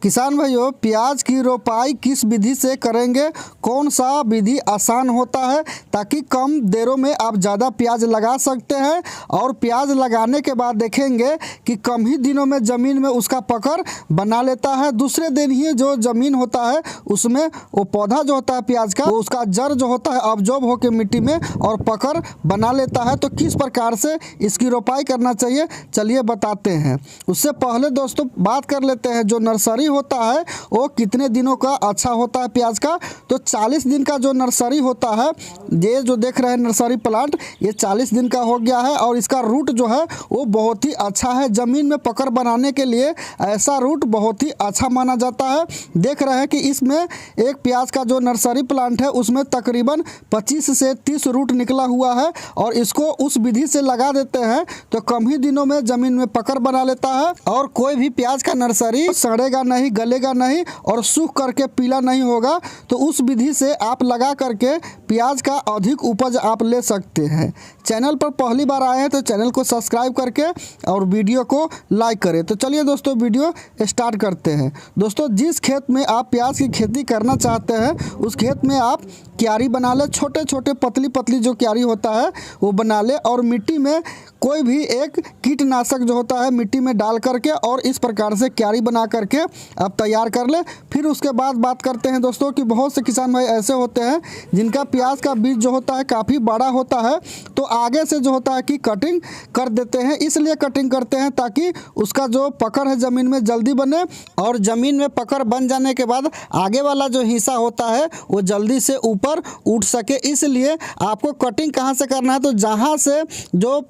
किसान भाइयों, प्याज की रोपाई किस विधि से करेंगे, कौन सा विधि आसान होता है ताकि कम देरों में आप ज़्यादा प्याज लगा सकते हैं। और प्याज लगाने के बाद देखेंगे कि कम ही दिनों में ज़मीन में उसका पकड़ बना लेता है। दूसरे दिन ही जो ज़मीन होता है उसमें वो पौधा जो होता है प्याज का, वो उसका जड़ जो होता है अब्जॉर्ब होकर मिट्टी में और पकड़ बना लेता है। तो किस प्रकार से इसकी रोपाई करना चाहिए, चलिए बताते हैं। उससे पहले दोस्तों बात कर लेते हैं जो नर्सरी होता है वो कितने दिनों का अच्छा होता है प्याज का। तो 40 दिन का जो नर्सरी होता है, ये जो देख रहे हैं नर्सरी प्लांट, ये 40 दिन का हो गया है। और इसका रूट जो है वो बहुत ही अच्छा है, ज़मीन में पकड़ बनाने के लिए ऐसा रूट बहुत ही अच्छा माना जाता है। देख रहे हैं कि इसमें एक प्याज का जो नर्सरी प्लांट है उसमें तकरीबन 25 से 30 रूट निकला हुआ है। और इसको उस विधि से लगा देते हैं तो कम ही दिनों में ज़मीन में पकड़ बना लेता है। और कोई भी प्याज का नर्सरी सड़ेगा नहीं, गलेगा नहीं और सूख करके पीला नहीं होगा। तो उस विधि से आप लगा करके प्याज का अधिक उपज आप ले सकते हैं। चैनल पर पहली बार आए हैं तो चैनल को सब्सक्राइब करके और वीडियो को लाइक करें। तो चलिए दोस्तों वीडियो स्टार्ट करते हैं। दोस्तों, जिस खेत में आप प्याज की खेती करना चाहते हैं उस खेत में आप क्यारी बना ले, छोटे छोटे पतली पतली जो क्यारी होता है वो बना ले। और मिट्टी में कोई भी एक कीटनाशक जो होता है मिट्टी में डाल करके और इस प्रकार से क्यारी बना करके आप तैयार कर ले। फिर उसके बाद बात करते हैं दोस्तों कि बहुत से किसान भाई ऐसे होते हैं जिनका प्याज का बीज जो होता है काफ़ी बड़ा होता है, तो आगे से जो होता है कि कटिंग कर देते हैं। इसलिए कटिंग करते हैं ताकि उसका जो पकड़ है ज़मीन में जल्दी बने। और ज़मीन में पकड़ बन जाने के बाद आगे वाला जो हिस्सा होता है वो जल्दी से ऊपर उठ सके। इसलिए आपको कटिंग कहाँ से करना है, तो जहाँ से जो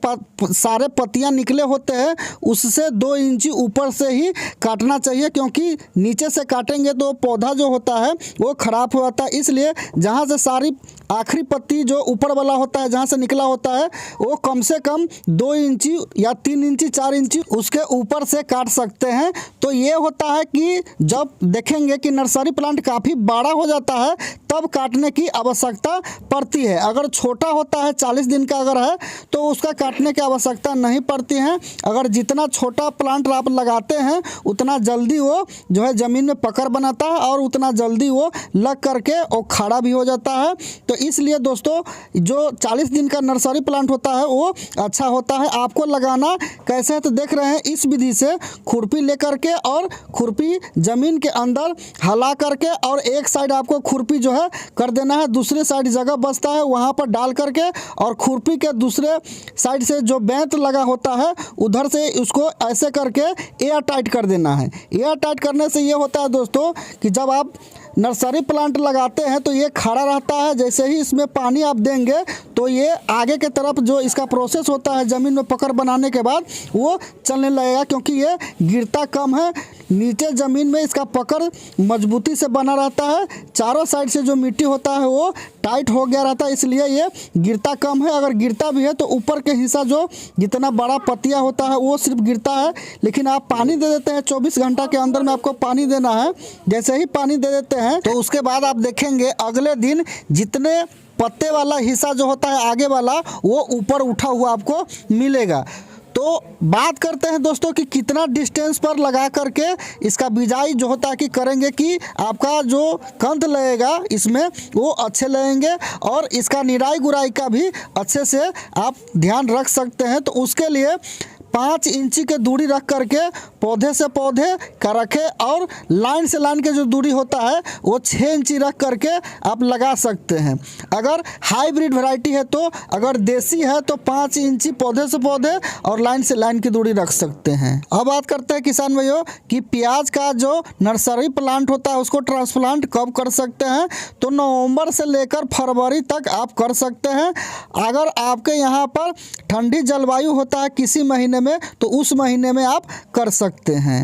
सारे पत्तियाँ निकले होते हैं उससे 2 इंची ऊपर से ही काटना चाहिए, क्योंकि नीचे से काटेंगे तो पौधा जो होता है वो ख़राब हो जाता है। इसलिए जहाँ से सारी आखिरी पत्ती जो ऊपर वाला होता है जहाँ से निकला होता है वो कम से कम 2 इंची या 3 इंची 4 इंची उसके ऊपर से काट सकते हैं। तो ये होता है कि जब देखेंगे कि नर्सरी प्लांट काफ़ी बड़ा हो जाता है तब काटने की आवश्यकता पड़ती है। अगर छोटा होता है 40 दिन का अगर है तो उसका काटने की आवश्यकता नहीं पड़ती है। अगर जितना छोटा प्लांट आप लगाते हैं उतना जल्दी वो जो है ज़मीन में पकड़ बनाता है और उतना जल्दी वो लग करके वो खड़ा भी हो जाता है। तो इसलिए दोस्तों जो 40 दिन का नर्सरी प्लांट होता है वो अच्छा होता है। आपको लगाना कैसे है तो देख रहे हैं, इस विधि से खुरपी ले करके और खुरपी ज़मीन के अंदर हला करके और एक साइड आपको खुरपी जो है कर देना है, दूसरे साइड जगह बचता है वहाँ पर डाल करके और खुरपी के दूसरे साइड से जो बेंत लगा होता है उधर से उसको ऐसे करके एयर टाइट कर देना है। एयर टाइट करने से ये होता है दोस्तों कि जब आप नर्सरी प्लांट लगाते हैं तो ये खड़ा रहता है। जैसे ही इसमें पानी आप देंगे तो ये आगे के तरफ जो इसका प्रोसेस होता है ज़मीन में पकड़ बनाने के बाद वो चलने लगेगा, क्योंकि ये गिरता कम है। नीचे ज़मीन में इसका पकड़ मजबूती से बना रहता है, चारों साइड से जो मिट्टी होता है वो टाइट हो गया रहता है, इसलिए ये गिरता कम है। अगर गिरता भी है तो ऊपर के हिस्सा जो जितना बड़ा पत्तियाँ होता है वो सिर्फ गिरता है। लेकिन आप पानी दे देते हैं, 24 घंटा के अंदर में आपको पानी देना है। जैसे ही पानी दे देते हैं तो उसके बाद आप देखेंगे अगले दिन जितने पत्ते वाला हिस्सा जो होता है आगे वाला वो ऊपर उठा हुआ आपको मिलेगा। तो बात करते हैं दोस्तों कि कितना डिस्टेंस पर लगा करके इसका बिजाई जो होता है कि करेंगे कि आपका जो कंद लगेगा इसमें वो अच्छे लगेंगे और इसका निराई गुराई का भी अच्छे से आप ध्यान रख सकते हैं। तो उसके लिए 5 इंची के दूरी रख करके पौधे से पौधे का रखें और लाइन से लाइन के जो दूरी होता है वो 6 इंची रख करके आप लगा सकते हैं। अगर हाइब्रिड वैरायटी है तो, अगर देसी है तो 5 इंची पौधे से पौधे और लाइन से लाइन की दूरी रख सकते हैं। अब बात करते हैं किसान भाइयों कि प्याज का जो नर्सरी प्लांट होता है उसको ट्रांसप्लांट कब कर सकते हैं, तो नवंबर से लेकर फरवरी तक आप कर सकते हैं। अगर आपके यहाँ पर ठंडी जलवायु होता है किसी महीने में तो उस महीने में आप कर सकते हैं।